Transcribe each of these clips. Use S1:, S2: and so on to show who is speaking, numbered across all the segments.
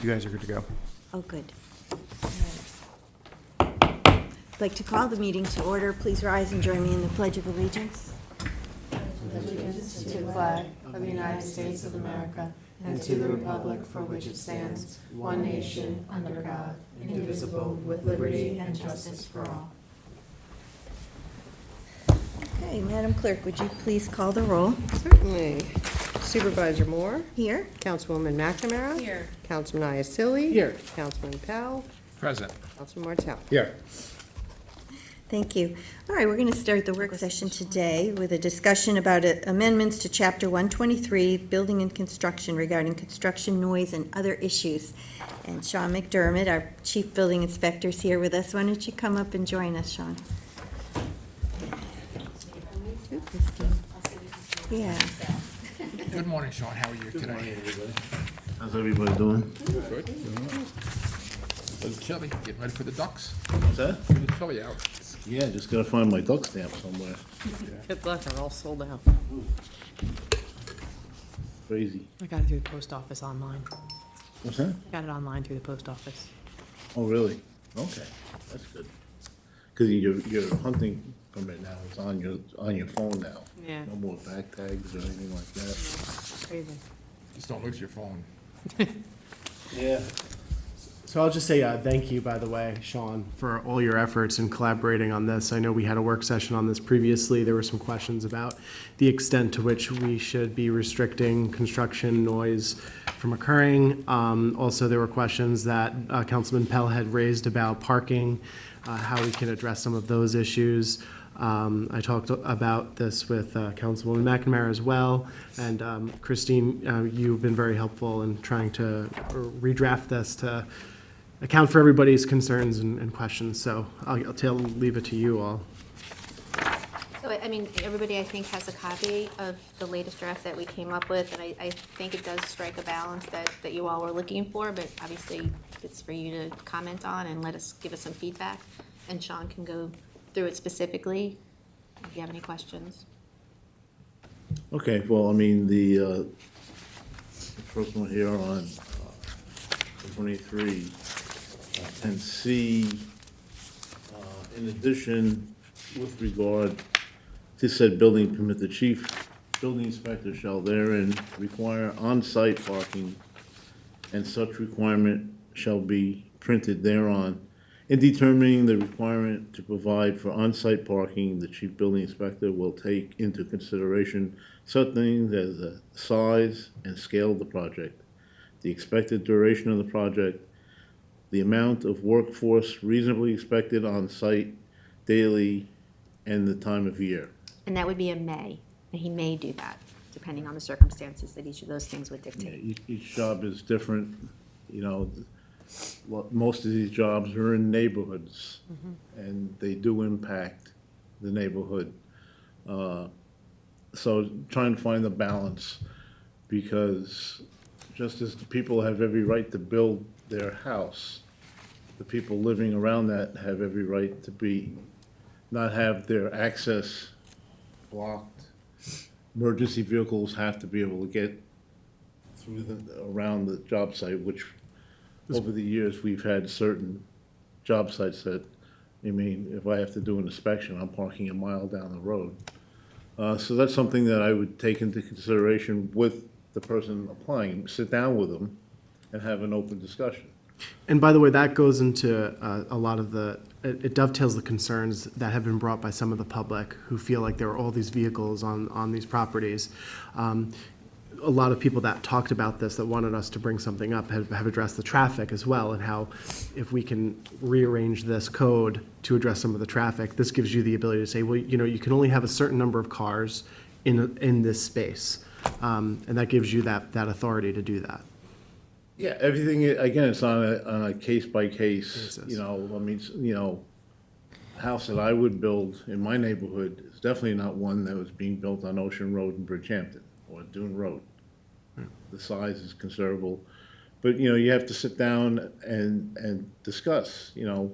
S1: You guys are good to go.
S2: Oh, good. All right. I'd like to call the meeting to order. Please rise and join me in the Pledge of Allegiance.
S3: Allegiance to the flag of the United States of America and to the republic for which it stands, one nation, under God, indivisible, with liberty and justice for all.
S2: Okay, Madam Clerk, would you please call the roll?
S4: Certainly. Supervisor Moore?
S2: Here.
S4: Councilwoman McNamara? Here. Councilman Iacilli?
S1: Here.
S4: Councilman Powell?
S1: Present.
S4: Councilman Martell?
S1: Here.
S2: Thank you. All right, we're going to start the work session today with a discussion about amendments to Chapter 123, Building and Construction, regarding construction noise and other issues. And Sean McDermott, our Chief Building Inspector, is here with us. Why don't you come up and join us, Sean? Yeah.
S5: Good morning, Sean. How are you today?
S6: How's everybody doing?
S5: Good. A little chilly. Getting ready for the ducks.
S6: What's that?
S5: A little chilly out.
S6: Yeah, just gotta find my duck stamp somewhere.
S4: Good luck, they're all sold out.
S6: Crazy.
S3: I got it through the post office online.
S6: What's that?
S3: I got it online through the post office.
S6: Oh, really? Okay, that's good. Cause your hunting permit now is on your phone now.
S3: Yeah.
S6: No more back tags or anything like that.
S3: Crazy.
S5: Just don't lose your phone.
S6: Yeah.
S1: So I'll just say thank you, by the way, Sean, for all your efforts in collaborating on this. I know we had a work session on this previously. There were some questions about the extent to which we should be restricting construction noise from occurring. Also, there were questions that Councilman Pell had raised about parking, how we can address some of those issues. I talked about this with Councilwoman McNamara as well, and Christine, you've been very helpful in trying to redraft this to account for everybody's concerns and questions, so I'll leave it to you all.
S7: So, I mean, everybody, I think, has a copy of the latest draft that we came up with, and I think it does strike a balance that you all were looking for, but obviously it's for you to comment on and give us some feedback, and Sean can go through it specifically if you have any questions.
S6: Okay, well, I mean, the first one here on 23, 10C, in addition, with regard to said building permit, the chief building inspector shall therein require on-site parking, and such requirement shall be printed thereon. In determining the requirement to provide for on-site parking, the chief building inspector will take into consideration such things as the size and scale of the project, the expected duration of the project, the amount of workforce reasonably expected on site daily, and the time of year.
S7: And that would be in May, and he may do that, depending on the circumstances that each of those things would
S6: Yeah,
S7: dictate.
S6: each job is different, you know. Most of these jobs are in neighborhoods, and they do impact the neighborhood. So trying to find the balance, because just as the people have every right to build their house, the people living around that have every right to not have their access blocked. Emergency vehicles have to be able to get through around the job site, which over the years, we've had certain job sites that, I mean, if I have to do an inspection, I'm parking a mile down the road. So that's something that I would take into consideration with the person applying, sit down with them and have an open discussion.
S1: And by the way, that goes into a lot of it dovetails the concerns that have been brought by some of the public who feel like there are all these vehicles on these properties. A lot of people that talked about this, that wanted us to bring something up, have addressed the traffic as well, and how if we can rearrange this code to address some of the traffic, this gives you the ability to say, well, you know, you can only have a certain number of cars in this space, and that gives you that authority to do that.
S6: Yeah, everything, again, it's on a case-by-case,
S1: Basis.
S6: you know, I mean, you know, house that I would build in my neighborhood is definitely not one that was being built on Ocean Road in Bridgehampton or Dune Road. The size is considerable, but, you know, you have to sit down and discuss, you know,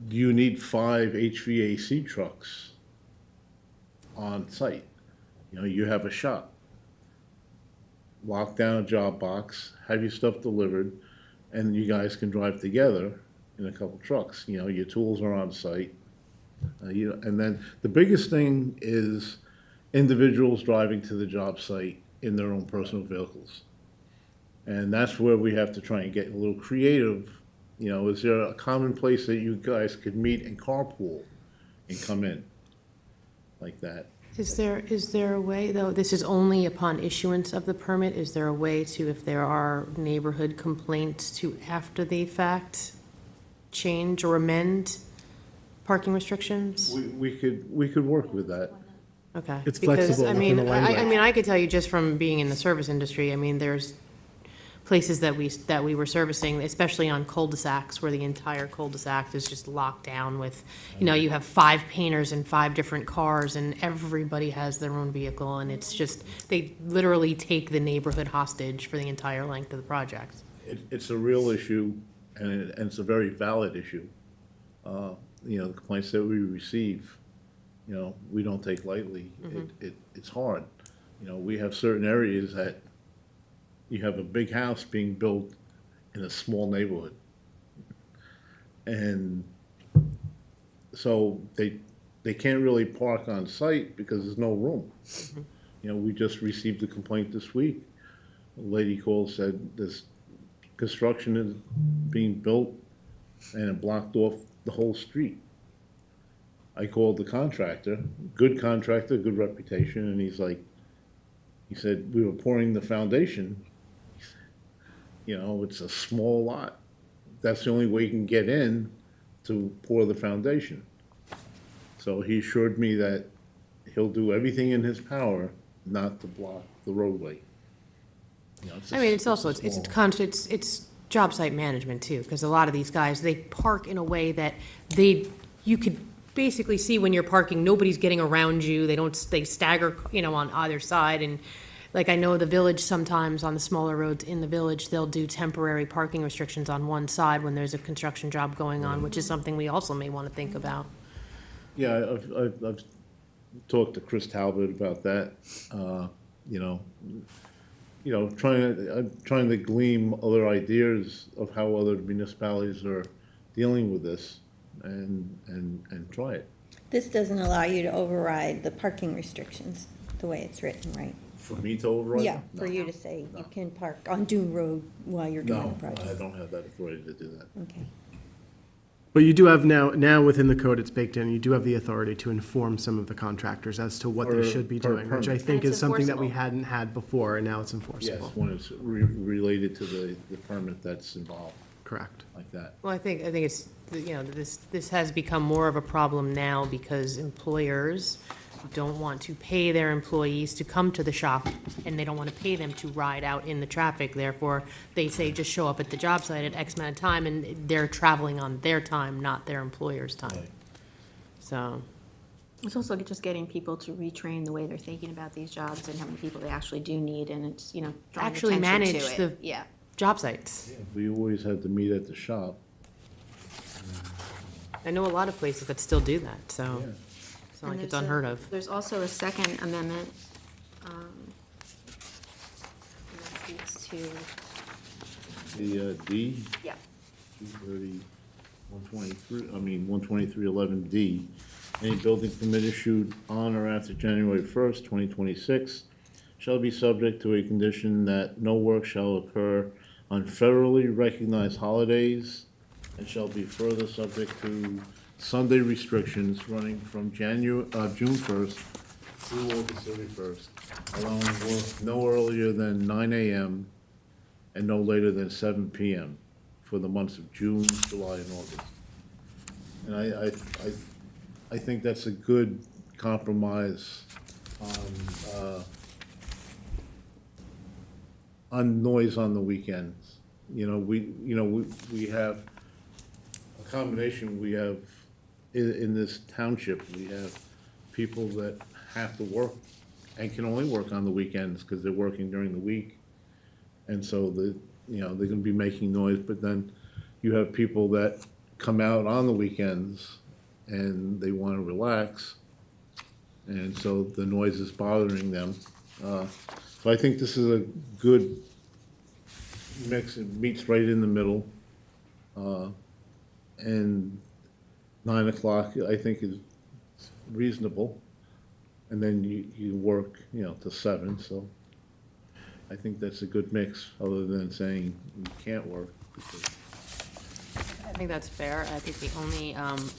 S6: do you need 5 HVAC trucks on site? You know, you have a shop. lock down a job box, have your stuff delivered, and you guys can drive together in a couple trucks. You know, your tools are on site. And then the biggest thing is individuals driving to the job site in their own personal vehicles. And that's where we have to try and get a little creative. You know, is there a common place that you guys could meet and carpool and come in like that?
S3: Is there a way, though, this is only upon issuance of the permit, is there a way to, if there are neighborhood complaints, to after the fact, change or amend parking restrictions?
S6: We could work with that.
S3: Okay.
S1: It's
S3: Because,
S1: flexible
S3: I
S1: within
S3: mean,
S1: the
S3: I
S1: language.
S3: mean, I could tell you just from being in the service industry, I mean, there's places that we were servicing, especially on cul-de-sacs, where the entire cul-de-sac is just locked down with, you know, you have 5 painters and 5 different cars, and everybody has their own vehicle, and it's just, they literally take the neighborhood hostage for the entire length of the project.
S6: It's a real issue, and it's a very valid issue. You know, the complaints that we receive, you know, we don't take lightly. It's hard. You know, we have certain areas that you have a big house being built in a small neighborhood. And so they can't really park on site because there's no room. You know, we just received a complaint this week. A lady called, said this construction is being built and it blocked off the whole street. I called the contractor, good reputation, and he said, we were pouring the foundation. You know, it's a small lot. That's the only way you can get in to pour the foundation. So he assured me that he'll do everything in his power not to block the roadway. You know,
S3: I mean, it's also,
S6: a
S3: it's job site management too, because a lot of these guys, they park in a way that you could basically see when you're parking, nobody's getting around you, they stagger, you know, on either side, and like I know the village sometimes, on the smaller roads in the village, they'll do temporary parking restrictions on one side when there's a construction job going on, which is something we also may want to think about.
S6: Yeah, I've talked to Chris Talbot about that, trying to glean other ideas of how other municipalities are dealing with this and try it.
S2: This doesn't allow you to override the parking restrictions, the way it's written, right?
S6: For me to override?
S2: Yeah, for you to say you can park on Dune Road while you're doing
S6: No,
S2: the project.
S6: I don't have that authority to do that.
S2: Okay.
S1: But you do have now within the code, it's baked in, you do have the authority to inform some of the contractors as to what they
S6: Per-
S1: should be
S6: per
S1: doing, which I
S6: permit.
S1: think
S7: And
S1: is
S7: it's
S1: something that we
S7: enforceable.
S1: hadn't had before, and now it's
S6: Yes,
S1: enforceable.
S6: when it's related to the permit that's involved,
S1: Correct.
S6: like that.
S3: Well, I think it's, you know, this has become more of a problem now because employers don't want to pay their employees to come to the shop, and they don't want to pay them to ride out in the traffic. Therefore, they say just show up at the job site at X amount of time, and they're traveling on their time, not their employer's time.
S6: Right.
S3: So,
S7: It's also just getting people to retrain the way they're thinking about these jobs and how many people they actually do need, and it's, you know, drawing
S3: Actually
S7: attention to
S3: manage
S7: it.
S3: the-
S7: Yeah.
S3: job sites.
S6: We always had to meet at the shop.
S3: I know a lot of places that still do that, so
S6: Yeah.
S3: it's not like
S7: And
S3: it's
S7: there's
S3: unheard of.
S7: There's also a second amendment, and that speaks to,
S6: The D,
S7: yeah,
S6: 230, 12311D, any building permit issued on or after January 1st, 2026 shall be subject to a condition that no work shall occur on federally recognized holidays and shall be further subject to Sunday restrictions running from June 1st through August 31st, allowing work no earlier than 9 a.m. and no later than 7 p.m. for the months of June, July, and August. And I think that's a good compromise on noise on the weekends. We have a combination, we have, in this township, we have people that have to work and can only work on the weekends because they're working during the week. And so they're gonna be making noise, but then you have people that come out on the weekends and they wanna relax. And so the noise is bothering them. So I think this is a good mix, it meets right in the middle. And 9 o'clock, I think, is reasonable. And then you work, to 7, so I think that's a good mix, other than saying you can't work. because-
S3: I think that's fair. I think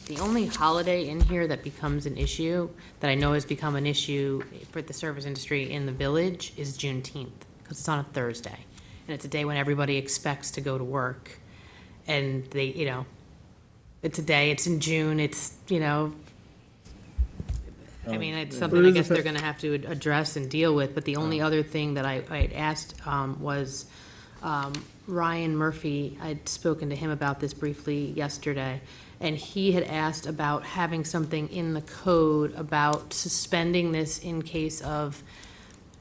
S3: the only holiday in here that becomes an issue, that I know has become an issue for the service industry in the village, is Juneteenth, because it's on a Thursday. And it's a day when everybody expects to go to work. And they, it's a day, it's in June, it's, I mean, it's something I guess they're gonna have to address and deal with. But the only other thing that I had asked was Ryan Murphy, I'd spoken to him about this briefly yesterday, and he had asked about having something in the code about suspending this in case of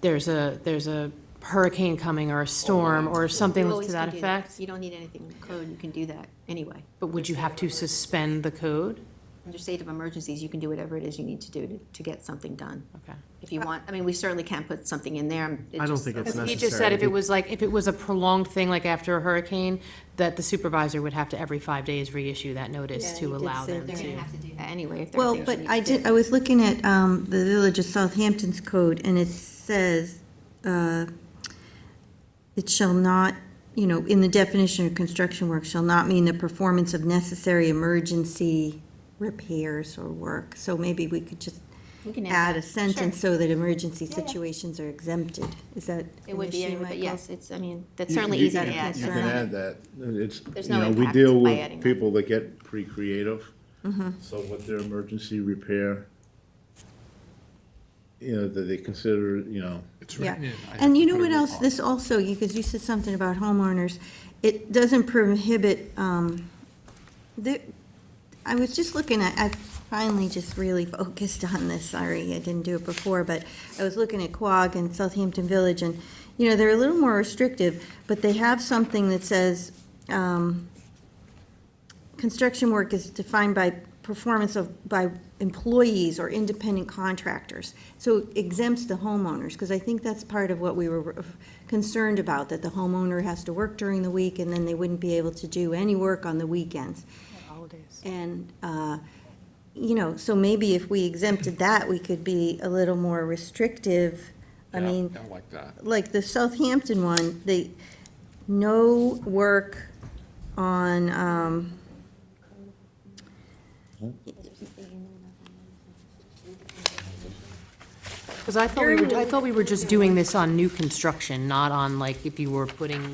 S3: there's a hurricane coming or a storm or something
S7: You always
S3: to that
S7: can do
S3: effect.
S7: You don't need anything in the code, you can do that anyway.
S3: But would you have to suspend the code?
S7: Under state of emergencies, you can do whatever it is you need to do to get something done.
S3: Okay.
S7: If you want, I mean, we certainly can put something in there.
S1: I don't think it's
S3: He just said if it was like, if it was a prolonged thing, like after a hurricane, that the supervisor would have to every 5 days reissue that notice
S2: Yeah, he
S3: to
S2: did
S3: allow
S2: say
S3: them
S7: They're gonna
S3: to.
S7: have to do that anyway if
S2: Well,
S7: there's
S2: but
S7: things
S2: I
S7: you need to
S2: I was looking at the Village of Southampton's code, and it says, it shall not, in the definition of construction work, shall not mean the performance of necessary emergency repairs or work. So maybe we could just
S7: We can
S2: add a
S7: that.
S2: sentence
S7: Sure.
S2: so that emergency
S7: Yeah, yeah.
S2: situations are exempted. Is that
S7: It
S2: an
S7: would be,
S2: issue,
S7: but
S2: Michael?
S7: yes, it's, I mean, that's
S6: You-
S7: certainly
S6: you
S7: easy to
S6: can-
S7: add.
S6: You
S2: That's
S6: can
S2: right.
S6: add that. It's,
S7: There's no
S6: we
S7: impact
S6: deal
S7: by adding
S6: with
S7: that.
S6: people that get pretty creative. So what their emergency repair, that they consider,
S5: It's
S2: Yeah,
S5: written in. I have
S2: and
S5: to
S2: you know
S5: put it
S2: what
S5: in
S2: else,
S5: the
S2: this also, because you said something about homeowners, it doesn't prohibit, I was just looking at, I finally just really focused on this, sorry, I didn't do it before, but I was looking at Quogue and Southampton Village, and, they're a little more restrictive, but they have something that says, construction work is defined by performance by employees or independent contractors. So it exempts the homeowners, because I think that's part of what we were concerned about, that the homeowner has to work during the week, and then they wouldn't be able to do any work on the weekends.
S3: Holidays.
S2: And, so maybe if we exempted that, we could be a little more restrictive. I
S5: Yeah,
S2: mean,
S5: I like that.
S2: like the Southampton one, no work on,
S3: Because I thought we were just doing this on new construction, not on like if you're a homeowner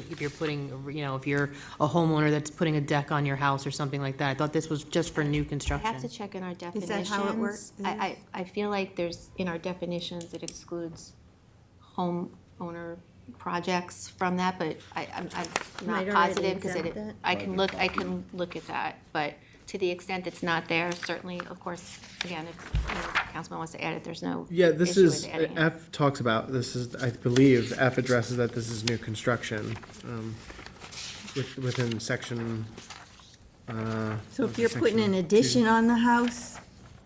S3: that's putting a deck on your house or something like that. I thought this was just for new
S7: I have to
S3: construction.
S7: check in our
S2: Is
S7: definitions.
S2: that how it works?
S7: I feel like there's, in our definitions, it excludes homeowner projects from that, but I'm
S2: Might
S7: not
S2: already
S7: positive, because
S2: exempt that.
S7: I can look at that, but to the extent it's not there, certainly, of course, again, if, Councilman wants to add it, there's no
S1: Yeah, this
S7: issue with
S1: is,
S7: adding it.
S1: F talks about, this is, I believe, F addresses that this is new construction, within section,
S2: so if you're putting an addition on the house,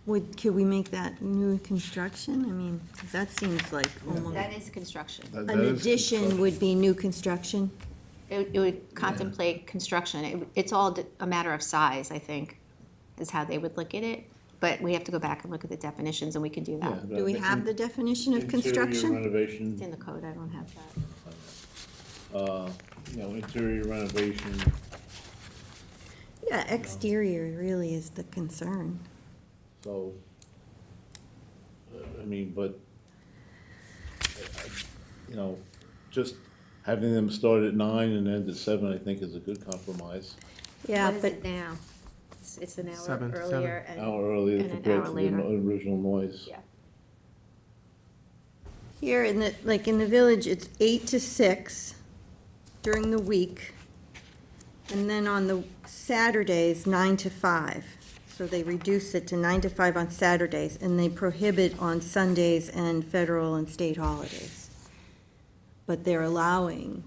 S2: could we make that new construction? I mean, 'cause that seems like almost,
S7: That is construction.
S6: that
S2: an
S6: is
S2: addition would be new construction?
S7: It would contemplate construction. It's all a matter of size, I think, is how they would look at it. But we have to go back and look at the definitions, and we can do
S6: Yeah,
S7: that.
S2: Do we have the definition of
S6: Interior
S2: construction?
S7: It's
S6: renovation,
S7: in the code, I don't have that.
S6: interior renovation,
S2: Yeah, exterior really is the concern.
S6: so, but, just having them start at 9 and end at 7, I think is a good compromise.
S2: Yeah,
S7: What is
S2: but
S7: it now? It's an hour
S1: Seven,
S7: earlier
S6: An
S7: and.
S6: hour earlier
S7: And an
S6: compared
S7: hour
S6: to the
S7: later.
S6: original noise.
S7: Yeah.
S2: here in the, like in the village, it's 8 to 6 during the week. And then on the Saturdays, 9 to 5. So they reduce it to 9 to 5 on Saturdays, and they prohibit on Sundays and federal and state holidays. But they're allowing,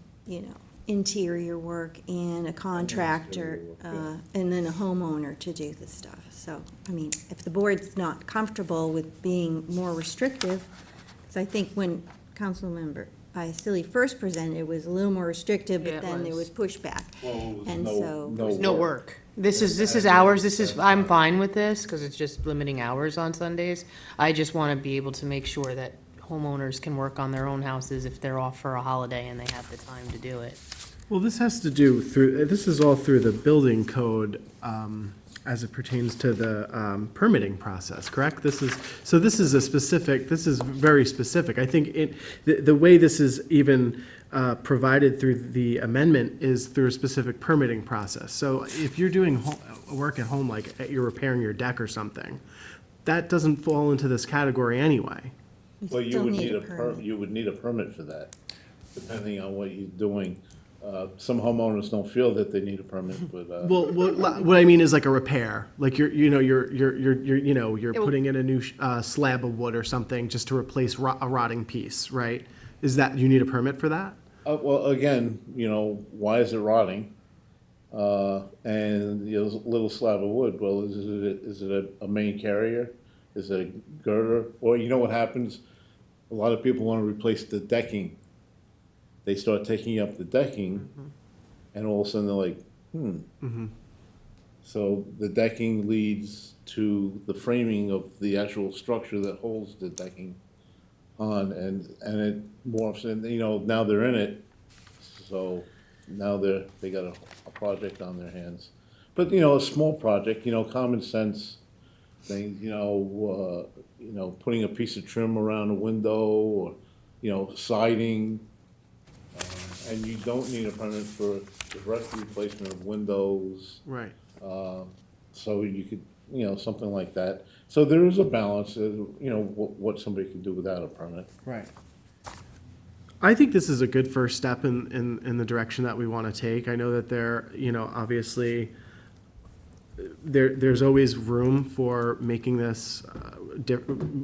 S2: interior work and a contractor, and then a homeowner to do the stuff. So, I mean, if the board's not comfortable with being more restrictive, because I think when Councilmember Iacilli first presented, it was a little more restrictive,
S4: Yeah,
S2: but
S4: it
S2: then there was
S4: was.
S2: pushback.
S6: Well, it was
S2: And so-
S4: No work. This is ours, I'm fine with this, because it's just limiting hours on Sundays. I just want to be able to make sure that homeowners can work on their own houses if they're off for a holiday and they have the time to do it.
S1: Well, this has to do this is all through the building code, as it pertains to the permitting process, correct? This is very specific. I think the way this is even provided through the amendment is through a specific permitting process. So if you're doing work at home, like you're repairing your deck or something, that doesn't fall into this category anyway.
S6: Well, you
S2: still
S6: would
S2: need
S6: need
S2: a
S6: a
S2: permit.
S6: you would need a permit for that, depending on what you're doing. Some homeowners don't feel that they need a permit, but,
S1: Well, what I mean is like a repair, like you're putting in a new slab of wood or something just to replace a rotting piece, right? Is that, you need a permit for that?
S6: well, again, why is it rotting? And, a little slab of wood, well, is it a main carrier? Is it a girder? Or you know what happens? A lot of people want to replace the decking. They start taking up the decking, and all of a sudden they're like, So the decking leads to the framing of the actual structure that holds the decking on, and it morphs, and, now they're in it, so now they got a project on their hands. But, a small project, common sense thing, putting a piece of trim around a window, or, siding, and you don't need a permit for the rest replacement of windows.
S1: Right.
S6: So you could, something like that. So there is a balance, what somebody can do without a permit.
S1: Right. I think this is a good first step in the direction that we want to take. I know that obviously, there's always room for making this,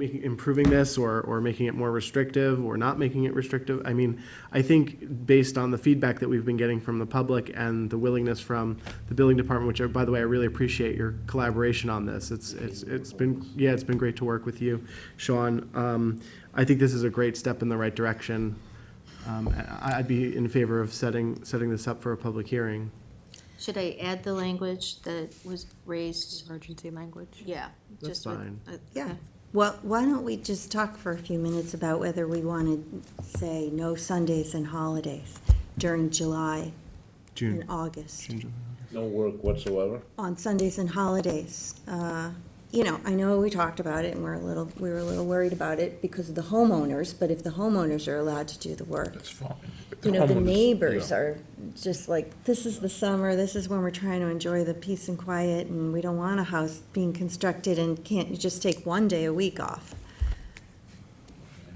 S1: improving this, or making it more restrictive, or not making it restrictive. I mean, I think based on the feedback that we've been getting from the public and the willingness from the building department, which, by the way, I really appreciate your collaboration on this. It's been great to work with you, Sean. I think this is a great step in the right direction. I'd be in favor of setting this up for a public hearing.
S7: Should I add the language that was raised?
S4: Emergency language?
S7: Yeah.
S1: That's
S7: just with-
S1: fine.
S2: Yeah. Well, why don't we just talk for a few minutes about whether we want to say no Sundays and holidays during July and August?
S6: No work whatsoever.
S2: On Sundays and holidays. I know we talked about it and we were a little worried about it because of the homeowners, but if the homeowners are allowed to do the work,
S5: That's fine.
S2: the
S5: homeowners,
S2: neighbors
S5: yeah.
S2: are just like, this is the summer, this is when we're trying to enjoy the peace and quiet, and we don't want a house being constructed, and can't you just take one day a week off?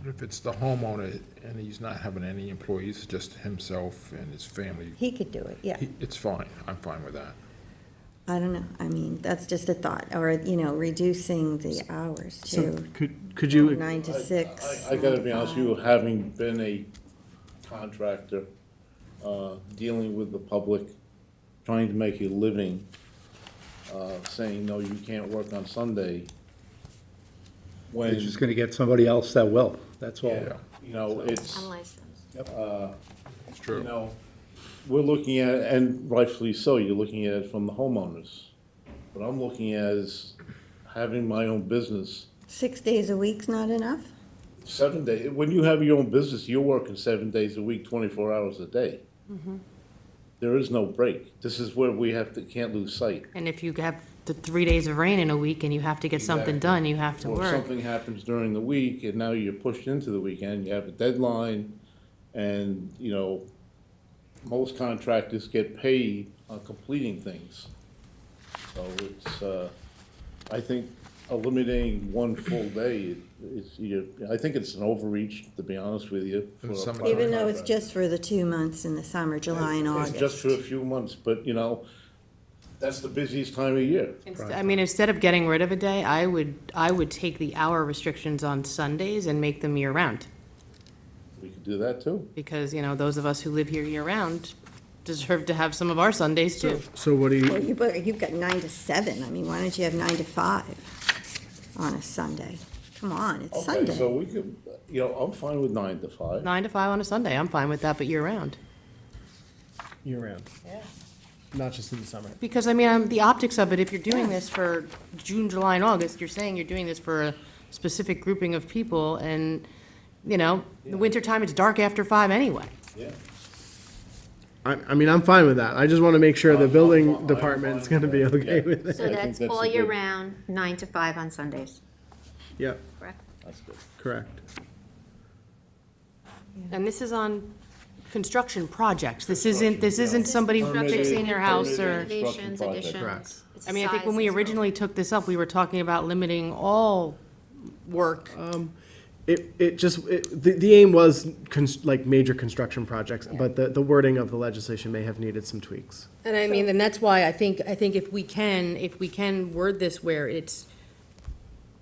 S5: If it's the homeowner and he's not having any employees, just himself and his family,
S2: He could do it, yeah.
S5: it's fine. I'm fine with that.
S2: I don't know, I mean, that's just a thought, or, reducing the hours
S1: So
S2: to
S1: could you,
S2: 9 to 6.
S6: I gotta be honest with you, having been a contractor, dealing with the public, trying to make a living, saying, no, you can't work on Sunday, when,
S8: They're just gonna get somebody else that will, that's all.
S5: Yeah,
S6: it's,
S7: Unlicensed.
S5: it's true.
S6: we're looking at, and rightfully so, you're looking at it from the homeowners. What I'm looking at is having my own business,
S2: 6 days a week's not enough?
S6: 7 days. When you have your own business, you're working 7 days a week, 24 hours a day. There is no break. This is where we can't lose sight.
S4: And if you have the 3 days of rain in a week and you have to get something
S6: Exactly.
S4: done, you have to
S6: Or if
S4: work.
S6: something happens during the week and now you're pushed into the weekend, you have a deadline, and, most contractors get paid on completing things. So it's, I think eliminating one full day I think it's an overreach, to be honest with you. for
S5: In
S6: a
S5: some-
S6: private
S2: Even though it's
S6: contractor.
S2: just for the 2 months in the summer, July and August.
S6: It's just for a few months, but, that's the busiest time of year.
S4: I mean, instead of getting rid of a day, I would take the hour restrictions on Sundays and make them year-round.
S6: We could do that too.
S4: Because, those of us who live here year-round deserve to have some of our Sundays too.
S1: so what do
S2: Well,
S1: you,
S2: you've got 9 to 7. I mean, why don't you have 9 to 5 on a Sunday? Come on, it's
S6: Okay, so
S2: Sunday.
S6: we could, I'm fine with 9 to 5.
S4: 9 to 5 on a Sunday, I'm fine with that, but year-round.
S1: Year-round.
S4: Yeah.
S1: Not just in the summer.
S4: Because, I mean, the optics of it, if you're doing this for June, July, and August, you're saying you're doing this for a specific grouping of people, and, you know, the wintertime, it's dark after 5 anyway.
S6: Yeah.
S1: I mean, I'm fine with that. I just want to make sure the
S6: I'm
S1: building
S6: fine
S1: department's
S6: with
S1: going to be
S6: it.
S1: okay
S6: Yeah.
S1: with it.
S7: So
S6: I think
S7: that's
S6: that's
S7: all
S6: a
S7: year
S6: good-
S7: round, 9 to 5 on Sundays,
S1: Yep,
S7: correct?
S6: That's good.
S1: correct.
S4: And this is on construction projects. This isn't somebody
S6: Permitted-
S4: fixing their house or,
S6: permitted.
S7: Renovations,
S6: project.
S7: additions.
S1: Correct.
S7: It's
S4: I mean, I think when
S7: size
S4: we
S7: and scope.
S4: originally took this up, we were talking about limiting all work.
S1: The aim was like major construction projects, but the wording of the legislation may have needed some tweaks.
S4: And I mean, and that's why I think if we can word this where it's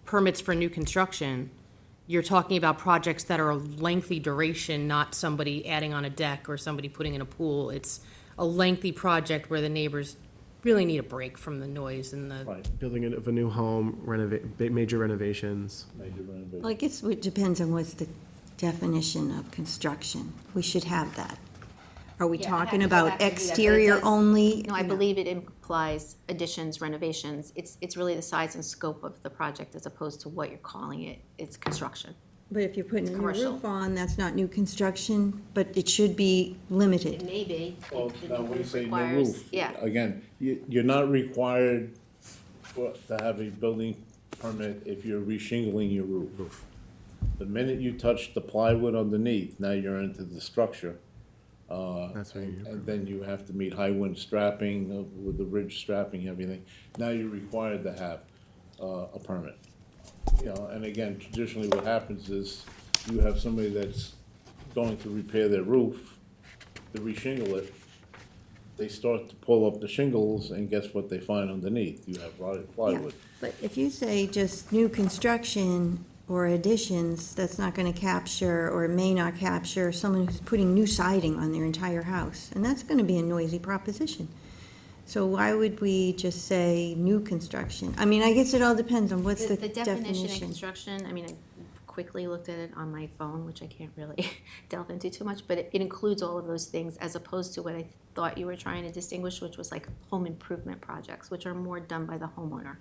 S4: permits for new construction, you're talking about projects that are a lengthy duration, not somebody adding on a deck or somebody putting in a pool. It's a lengthy project where the neighbors really need a break from the noise and the,
S6: Right,
S1: Building of a new home, major renovations.
S6: major renovation.
S2: Well, I guess it depends on what's the definition of construction. We should have that. Are we
S7: Yeah,
S2: talking
S7: I'd have to
S2: about
S7: do that, but it
S2: exterior
S7: does-
S2: only?
S7: No, I believe it implies additions, renovations. It's really the size and scope of the project as opposed to what you're calling it. It's construction.
S2: But if you're putting a new
S7: commercial.
S2: roof on, that's not new construction, but it should be
S7: It
S2: limited.
S7: may be.
S6: Well,
S7: The
S6: now
S7: new
S6: when you
S7: roof
S6: say new
S7: requires-
S6: roof,
S7: Yeah,
S6: again, you're not required to have a building permit if you're reshingling your roof. The minute you touch the plywood underneath, now you're into the structure.
S1: That's what you-
S6: And then you have to meet high wind strapping with the ridge strapping, everything. Now you're required to have a permit. And again, traditionally what happens is you have somebody that's going to repair their roof, to reshingle it. They start to pull up the shingles and guess what they find underneath? You have rotted
S2: Yeah,
S6: plywood.
S2: but if you say just new construction or additions, that's not gonna capture, or may not capture, someone who's putting new siding on their entire house, and that's gonna be a noisy proposition. So why would we just say new construction? I mean, I guess it all depends on what's the
S7: the definition of
S2: definition.
S7: construction, I mean, I quickly looked at it on my phone, which I can't really delve into too much, but it includes all of those things as opposed to what I thought you were trying to distinguish, which was like home improvement projects, which are more done by the homeowner.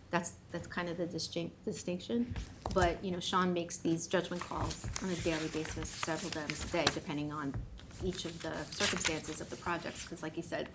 S7: That's kind of the distinction. But, Sean makes these judgment calls on a daily basis, several times a day, depending on each of the circumstances of the projects. Because like you said,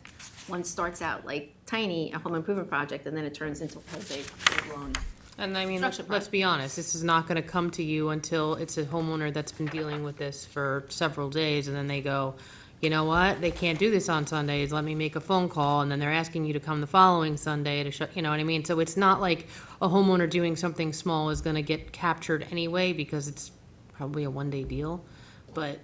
S7: one starts out like tiny, a home improvement project, and then it turns into a big full-blown.
S4: and I mean, let's
S7: Construction
S4: be honest, this is not gonna come to you until it's a homeowner that's been dealing with this for several days, and then they go, you know what, they can't do this on Sundays, let me make a phone call, and then they're asking you to come the following Sunday to shut, you know what I mean? So it's not like a homeowner doing something small is gonna get captured anyway, because it's probably a one-day deal, but,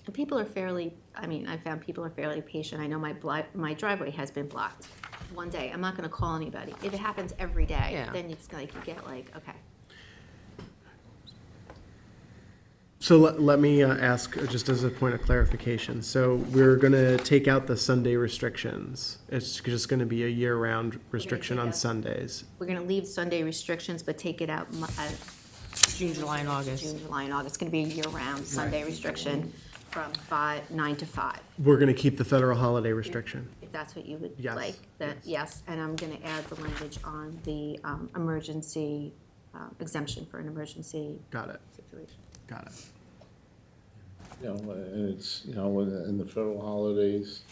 S7: And people are fairly, I found people are fairly patient. I know my driveway has been blocked one day. I'm not gonna call anybody. If it happens every day,
S4: Yeah.
S7: then it's like, you get like, okay.
S1: So let me ask, just as a point of clarification, so we're gonna take out the Sunday restrictions. It's just gonna be a year-round restriction
S7: take
S1: on
S7: out-
S1: Sundays.
S7: We're gonna leave Sunday restrictions, but take it out
S4: June, July, and August.
S7: June, July, and August. It's gonna be a year-round Sunday restriction from 9 to 5.
S1: We're gonna keep the federal holiday restriction.
S7: If that's what you would
S1: Yes,
S7: like, yes, and I'm gonna add the language on the emergency exemption for an emergency
S1: Got it,
S7: situation.
S1: got it.
S6: And it's, in the federal holidays,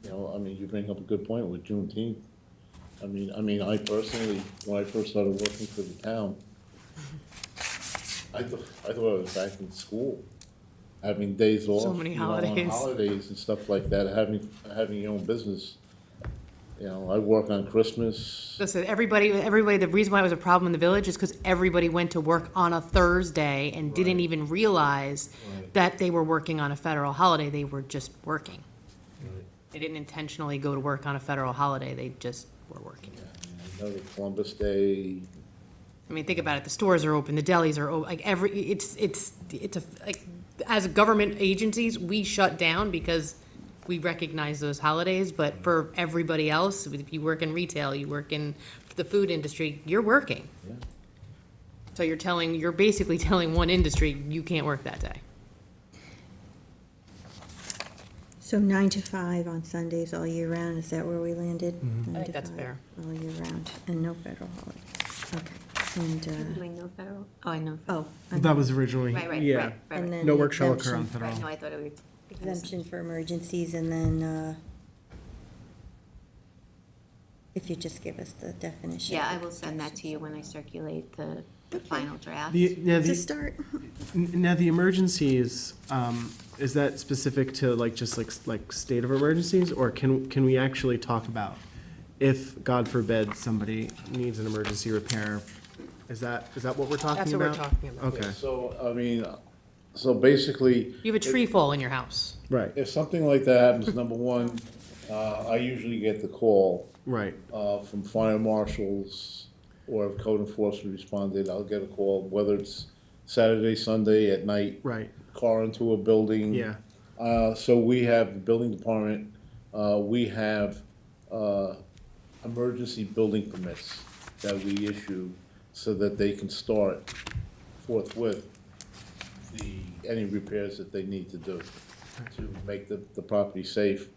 S6: you bring up a good point with Juneteenth. I personally, when I first started working for the town, I thought I was back in school, having days off.
S4: So many
S6: on
S4: holidays.
S6: holidays and stuff like that, having your own business. I work on Christmas.
S4: Listen, everybody, the reason why it was a problem in the village is because everybody went to work on a Thursday and didn't even realize
S6: Right.
S4: that they were working on a federal holiday, they were just working. They didn't intentionally go to work on a federal holiday, they just were working.
S6: Another Columbus Day.
S4: I mean, think about it, the stores are open, the delis are open, like as government agencies, we shut down because we recognize those holidays, but for everybody else, if you work in retail, you work in the food industry, you're working.
S6: Yeah.
S4: So you're basically telling one industry, you can't work that day.
S2: So 9 to 5 on Sundays all year round, is that where we landed?
S1: Mm-hmm.
S2: 9
S4: I think
S2: to
S4: that's
S2: 5
S4: fair.
S2: All year round, and no federal holidays. Okay, and,
S7: Doing no federal, oh, I know.
S2: oh,
S1: That was originally,
S7: Right, right,
S1: yeah.
S7: right, right.
S2: and then
S1: No work shall occur on
S2: exemption-
S1: federal.
S7: Right, no, I thought it was.
S2: Exemption for emergencies, and then, if you just give us the definition.
S7: Yeah, I will send that to you when I circulate the final draft.
S2: It's a start.
S1: Now, the emergencies, is that specific to just like state of emergencies? Or can we actually talk about if, God forbid, somebody needs an emergency repair? Is that what we're talking about?
S4: That's what we're talking about.
S1: Okay,
S6: So, I mean, so basically,
S4: You have a tree fall in your house.
S1: right,
S6: if something like that happens, number one, I usually get the call
S1: right,
S6: from fire marshals, or if code enforcement responded, I'll get a call, whether it's Saturday, Sunday at night,
S1: right,
S6: car into a building.
S1: yeah,
S6: So we have the building department, we have emergency building permits that we issue so that they can start forthwith any repairs that they need to do to make the property safe.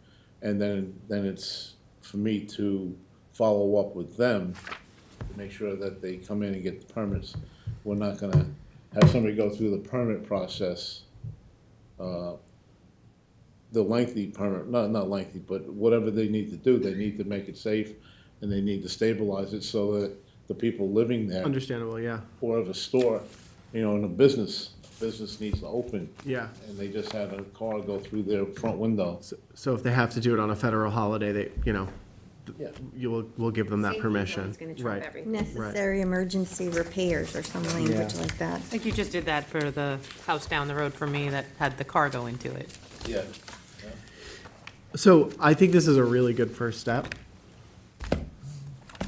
S6: And then it's for me to follow up with them to make sure that they come in and get the permits. We're not gonna have somebody go through the permit process, the lengthy permit, not lengthy, but whatever they need to do, they need to make it safe, and they need to stabilize it so that the people living there,
S1: understandable, yeah,
S6: or of a store, in a business needs to open,
S1: yeah.
S6: and they just had a car go through their front window.
S1: So if they have to do it on a federal holiday, they,
S6: Yeah.
S1: we'll give them that
S7: Safety
S1: permission.
S7: is gonna trump
S1: Right,
S7: everything.
S2: Necessary emergency repairs or some language like that.
S4: I think you just did that for the house down the road from me that had the car go into it.
S6: Yeah.
S1: so I think this is a really good first step.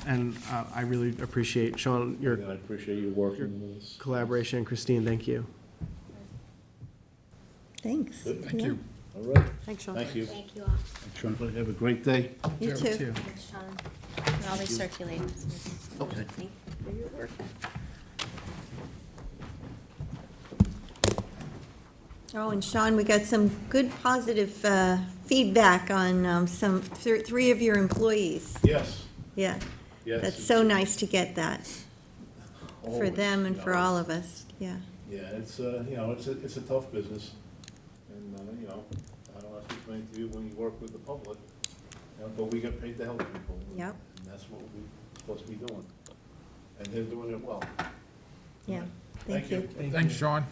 S1: And I really appreciate, Sean, your
S6: And I appreciate you working with us.
S1: collaboration. Christine, thank you.
S2: Thanks.
S6: Thank
S2: Yeah.
S5: you.
S6: All right,
S4: Thanks, Sean.
S6: thank you.
S7: Thank you all.
S6: Everybody have a great day.
S2: You too.
S7: Thanks, Sean. And I'll recirculate.
S6: Okay.
S7: Thank you for your work.
S2: Oh, and Sean, we got some good positive feedback on three of your employees.
S6: Yes,
S2: Yeah,
S6: yes.
S2: that's so nice to get that for
S6: Always,
S2: them and for
S6: it's-
S2: all of us, yeah.
S6: Yeah, it's a tough business, and, I don't have to explain to you when you work with the public, but we get paid to help people.
S2: Yep.
S6: And that's what we're supposed to be doing, and they're doing it well.
S2: Yeah, thank you.
S5: Thanks, Sean.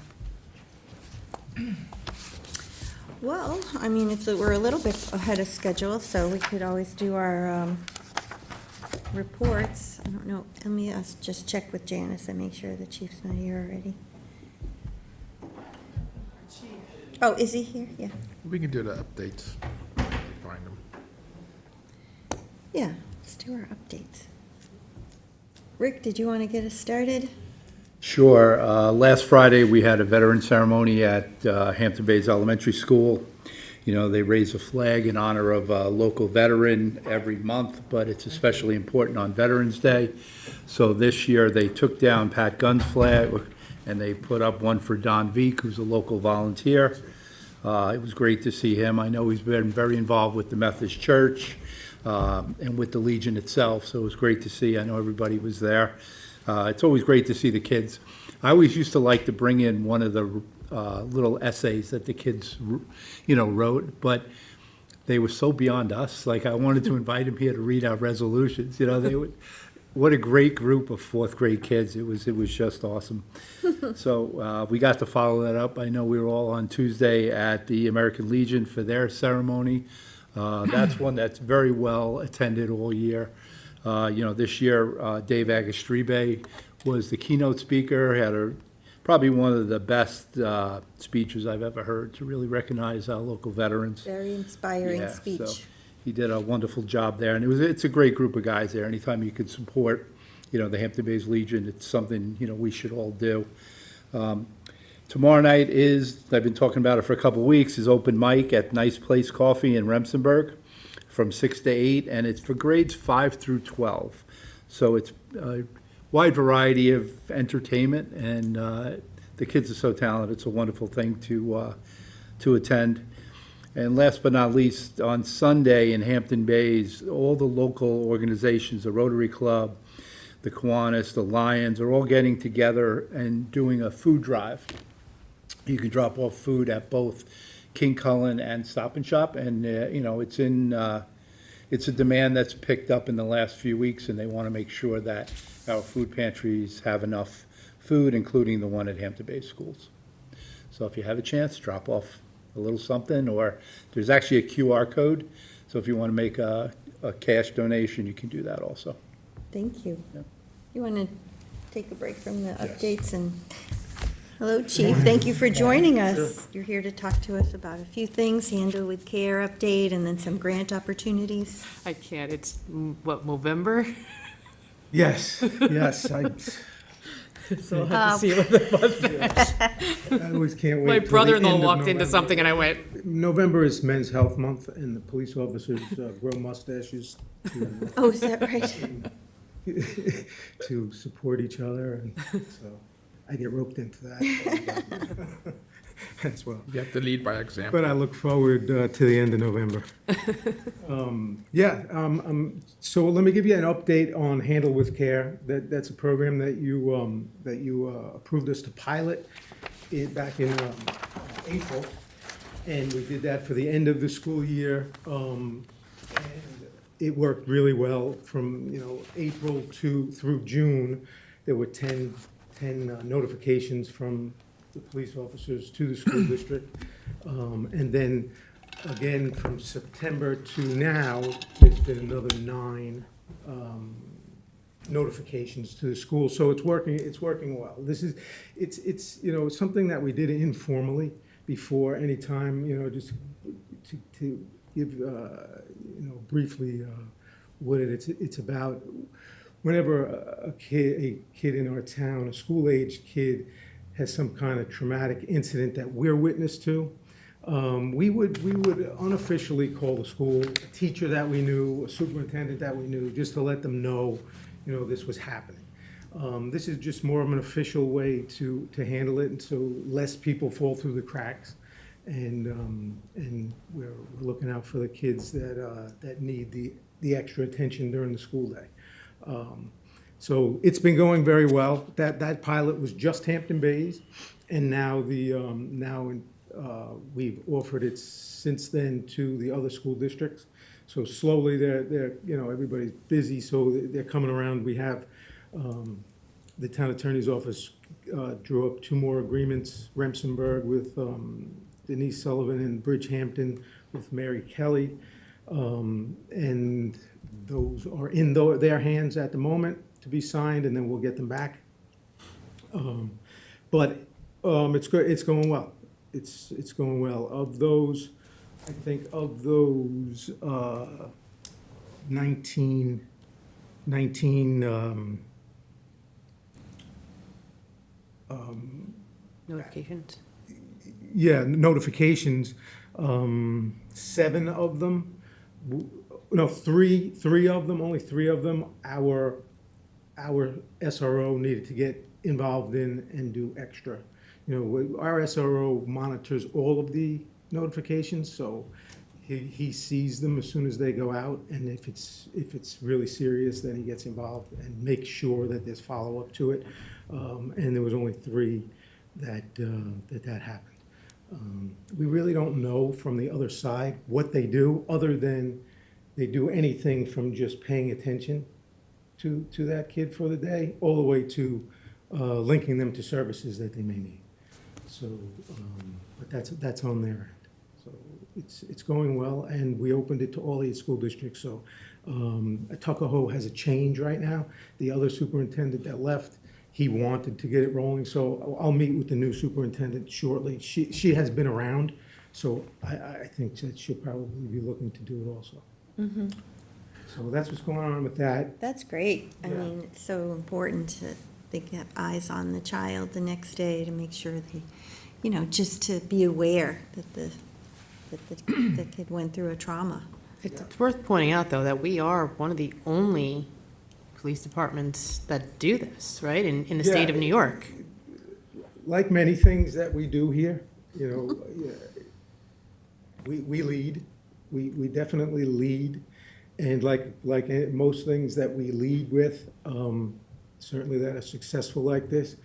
S2: Well, I mean, we're a little bit ahead of schedule, so we could always do our reports. I don't know, let me just check with Janice and make sure the chief's not here already. Oh, is he here? Yeah.
S5: We can do the updates. Find them.
S2: Yeah, let's do our updates. Rick, did you want to get us started?
S8: Sure. Last Friday, we had a veteran ceremony at Hampton Bays Elementary School. They raise a flag in honor of a local veteran every month, but it's especially important on Veterans Day. So this year, they took down Pat Gunn's flag, and they put up one for Don Veek, who's a local volunteer. It was great to see him. I know he's been very involved with the Methodist Church and with the Legion itself, so it was great to see. I know everybody was there. It's always great to see the kids. I always used to like to bring in one of the little essays that the kids, wrote, but they were so beyond us. Like, I wanted to invite them here to read our resolutions. They would. What a great group of fourth grade kids. It was just awesome. So we got to follow that up. I know we were all on Tuesday at the American Legion for their ceremony. That's one that's very well attended all year. This year, Dave Agastribe was the keynote speaker, had probably one of the best speeches I've ever heard to really recognize our local veterans.
S2: Very inspiring
S8: Yeah, so
S2: speech.
S8: he did a wonderful job there, and it's a great group of guys there. Anytime you can support, the Hampton Bays Legion, it's something, we should all do. Tomorrow night I've been talking about it for a couple of weeks, is open mic at Nice Place Coffee in Remsenburg from 6 to 8, and it's for grades 5 through 12. So it's wide variety of entertainment, and the kids are so talented. It's a wonderful thing to attend. And last but not least, on Sunday in Hampton Bays, all the local organizations, the Rotary Club, the Kiwanis, the Lions, are all getting together and doing a food drive. You can drop off food at both King Cullen and Stop and Shop, and, it's a demand that's picked up in the last few weeks, and they want to make sure that our food pantries have enough food, including the one at Hampton Bays Schools. So if you have a chance, drop off a little something, or there's actually a QR code, so if you want to make a cash donation, you can do that also.
S2: Thank you.
S8: Yep.
S2: You want to take a break from the updates and, hello, Chief, thank you for joining us. You're here to talk to us about a few things, Handle with Care update, and then some grant opportunities.
S4: I can't, it's, what, November?
S9: Yes, yes,
S4: So I'll have to see what the month.
S9: I always can't wait.
S4: My
S9: till the
S4: brother-in-law
S9: end of
S4: walked into
S9: November.
S4: something and I went,
S9: November is Men's Health Month, and the police officers grow mustaches
S2: Oh, is that right?
S9: to support each other, and so I get roped into that as well.
S5: You have to lead by example.
S9: But I look forward to the end of November. So let me give you an update on Handle with Care. That's a program that you approved us to pilot back in April. And we did that for the end of the school year. And it worked really well from, April through June. There were 10 notifications from the police officers to the school district. And then, again, from September to now, there's been another 9 notifications to the school. So it's working well. It's something that we did informally before, anytime, just to give, briefly what it's about. Whenever a kid in our town, a school-aged kid, has some kind of traumatic incident that we're witness to, we would unofficially call the school, a teacher that we knew, a superintendent that we knew, just to let them know, this was happening. This is just more of an official way to handle it, and so less people fall through the cracks. And we're looking out for the kids that need the extra attention during the school day. So it's been going very well. That pilot was just Hampton Bays, and now we've offered it since then to the other school districts. So slowly they're everybody's busy, so they're coming around. We have the town attorney's office drew up 2 more agreements, Remsenburg with Denise Sullivan, and Bridgehampton with Mary Kelly, and those are in their hands at the moment to be signed, and then we'll get them back. But it's good. It's going well. It's going well. Of those, I think of those 19
S4: notifications.
S9: Notifications, 7 of them, no, three of them, only 3 of them, our SRO needed to get involved in and do extra. Our SRO monitors all of the notifications, so he sees them as soon as they go out, and if it's really serious, then he gets involved and makes sure that there's follow-up to it. And there was only 3 that happened. We really don't know from the other side what they do, other than they do anything from just paying attention to that kid for the day, all the way to linking them to services that they may need. So, but that's on their end. So it's going well, and we opened it to all 8 school districts. So Tuckahoe has a change right now. The other superintendent that left, he wanted to get it rolling, so I'll meet with the new superintendent shortly. She has been around, so I think that she'll probably be looking to do it also.
S2: Mm-hmm.
S9: So that's what's going on with that.
S2: That's great. I
S9: Yeah.
S2: mean, it's so important to they get eyes on the child the next day to make sure they, just to be aware that the kid went through a trauma.
S4: It's worth pointing out, though, that we are one of the only police departments that do this, right, in the state of New York.
S9: Like many things that we do here, you know, yeah, we lead. We definitely lead. And like most things that we lead with, certainly that are successful like this,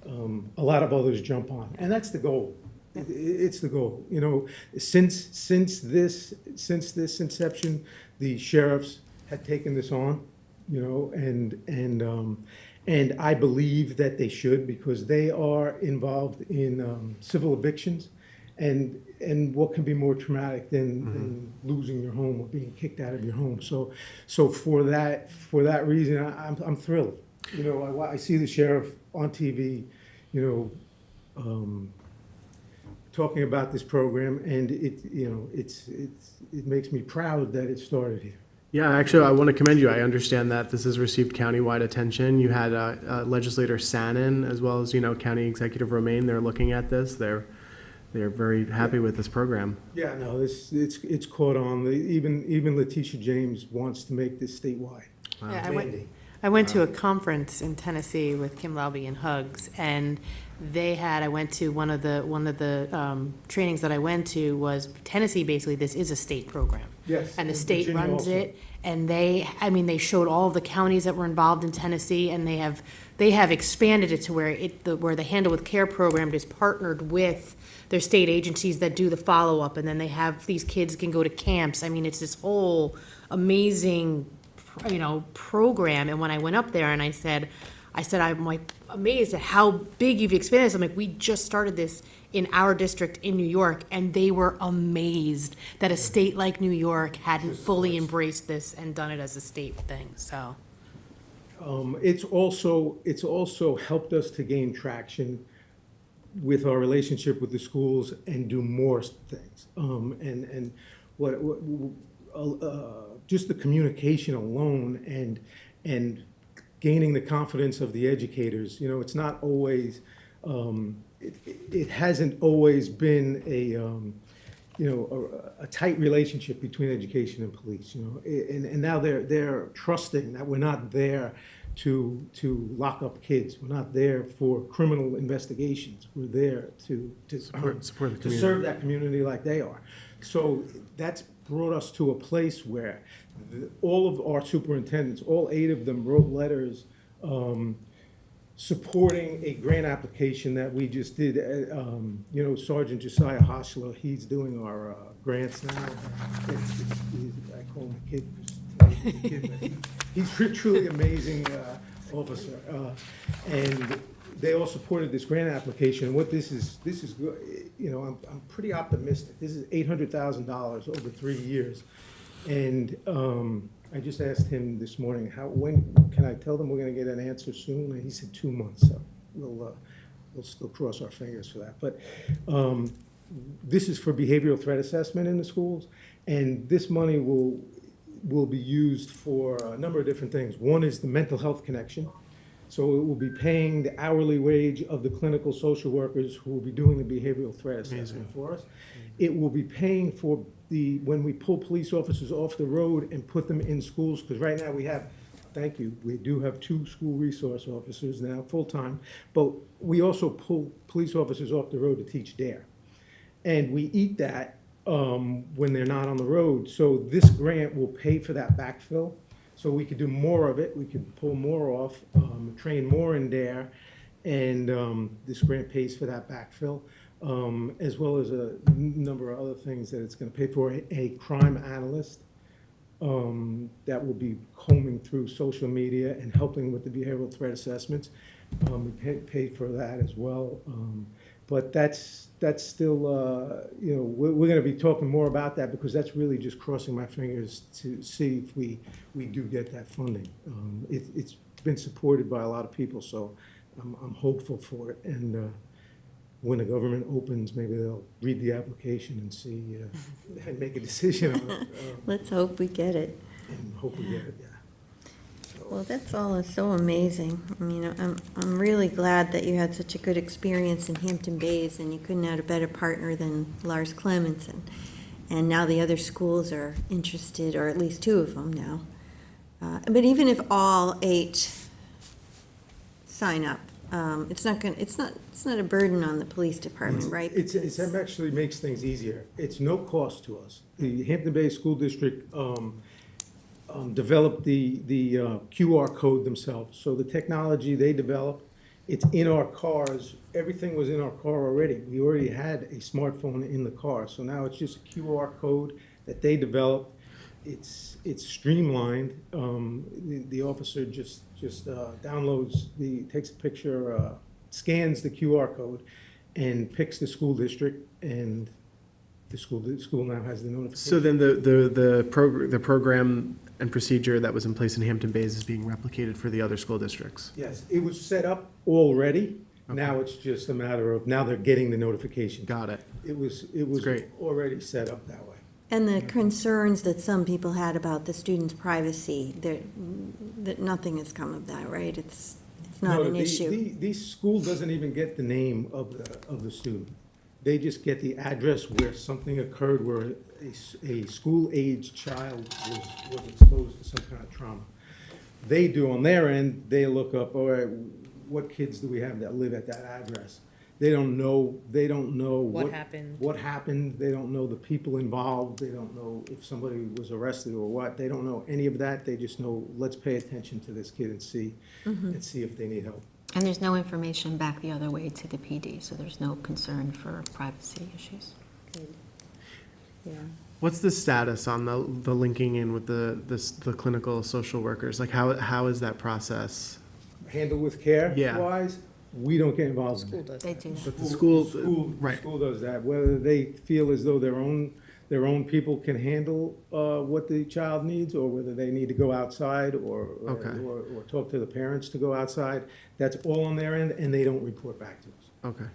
S9: a lot of others jump on. And that's the goal. It's the goal. You know, since this inception, the sheriffs had taken this on, you know, and I believe that they should, because they are involved in civil evictions, and what can be more traumatic than losing your home or being kicked out of your home. So for that reason, I'm thrilled. You know, I see the sheriff on TV, you know, talking about this program, and it makes me proud that it started here.
S1: Yeah, actually, I want to commend you. I understand that this has received countywide attention. You had legislator Sanin, as well as, you know, County Executive Romaine. They're looking at this. They're very happy with this program.
S9: Yeah, no, it's caught on. Even Letitia James wants to make this statewide.
S4: Yeah,
S9: mandate.
S4: I went to a conference in Tennessee with Kim Laube and Hugs, and I went to one of the trainings that I went to was Tennessee. Basically, this is a state program.
S9: Yes.
S4: And the
S9: and
S4: state
S9: Virginia
S4: runs
S9: also.
S4: it, and they showed all of the counties that were involved in Tennessee, and they have expanded it to where the Handle with Care program is partnered with their state agencies that do the follow-up, and then they have, these kids can go to camps. I mean, it's this whole amazing, you know, program. And when I went up there and I said, I'm like amazed at how big you've expanded this. I'm like, we just started this in our district in New York, and they were amazed that a state like New York hadn't fully embraced this and done it as a state thing, so.
S9: It's also helped us to gain traction with our relationship with the schools and do more things. And just the communication alone and gaining the confidence of the educators. You know, it's not always, it hasn't always been a tight relationship between education and police, you know, and now they're trusting that we're not there to lock up kids. We're not there for criminal investigations. We're there to
S1: Support the community.
S9: serve that community like they are. So that's brought us to a place where all of our superintendents, all 8 of them, wrote letters supporting a grant application that we just did. You know, Sergeant Josiah Hoshler, he's doing our grants now. I call him a kid, but he's truly amazing officer. And they all supported this grant application. What this is good. You know, I'm pretty optimistic. This is $800,000 over 3 years. And I just asked him this morning, when can I tell them we're gonna get an answer soon? And he said 2 months, so we'll still cross our fingers for that. But this is for behavioral threat assessment in the schools, and this money will be used for a number of different things. One is the mental health connection. So it will be paying the hourly wage of the clinical social workers who will be doing the behavioral threat assessment for us. It will be paying for when we pull police officers off the road and put them in schools, because right now we do have 2 school resource officers now, full-time, but we also pull police officers off the road to teach DARE. And we eat that when they're not on the road. So this grant will pay for that backfill. So we could do more of it, we could pull more off, train more in DARE, and this grant pays for that backfill, as well as a number of other things that it's gonna pay for. A crime analyst that will be combing through social media and helping with the behavioral threat assessments. We pay for that as well. But that's still, you know, we're gonna be talking more about that, because that's really just crossing my fingers to see if we do get that funding. It's been supported by a lot of people, so I'm hopeful for it. And when the government opens, maybe they'll read the application and see, and make a decision on it.
S2: Let's hope we get it.
S9: And hope we get it, yeah.
S2: Well, that's all so amazing. I mean, I'm really glad that you had such a good experience in Hampton Bays, and you couldn't have had a better partner than Lars Clemens. And now the other schools are interested, or at least 2 of them now. But even if all 8 sign up, it's not a burden on the police department, right?
S9: It actually makes things easier. It's no cost to us. The Hampton Bay School District developed the QR code themselves. So the technology they developed, it's in our cars. Everything was in our car already. We already had a smartphone in the car. So now it's just a QR code that they developed. It's streamlined. The officer just downloads takes a picture, scans the QR code, and picks the school district, and the school now has the notification.
S1: So then the program and procedure that was in place in Hampton Bays is being replicated for the other school districts?
S9: Yes, it was set up already. Now it's just a matter of, now they're getting the notification.
S1: Got it.
S9: It was
S1: great.
S9: already set up that way.
S2: And the concerns that some people had about the students' privacy, that nothing has come of that, right? It's not
S9: No,
S2: an issue.
S9: The school doesn't even get the name of the student. They just get the address where something occurred, where a school-aged child was exposed to some kind of trauma. They do on their end, they look up, all right, what kids do we have that live at that address? They don't know
S4: What happened.
S9: what happened. They don't know the people involved. They don't know if somebody was arrested or what. They don't know any of that. They just know, let's pay attention to this kid and see if they need help.
S10: And there's no information back the other way to the PD, so there's no concern for privacy issues.
S2: Yeah.
S1: What's the status on the linking in with the clinical social workers? Like, how is that process?
S9: Handle with care
S1: Yeah.
S9: wise, we don't get involved in
S4: School
S9: that.
S4: does
S10: They
S4: that.
S10: do that.
S1: But the school,
S9: The
S1: right,
S9: school does that, whether they feel as though their own people can handle what the child needs, or whether they need to go outside or talk to the parents to go outside. That's all on their end, and they don't report back to us.
S1: okay,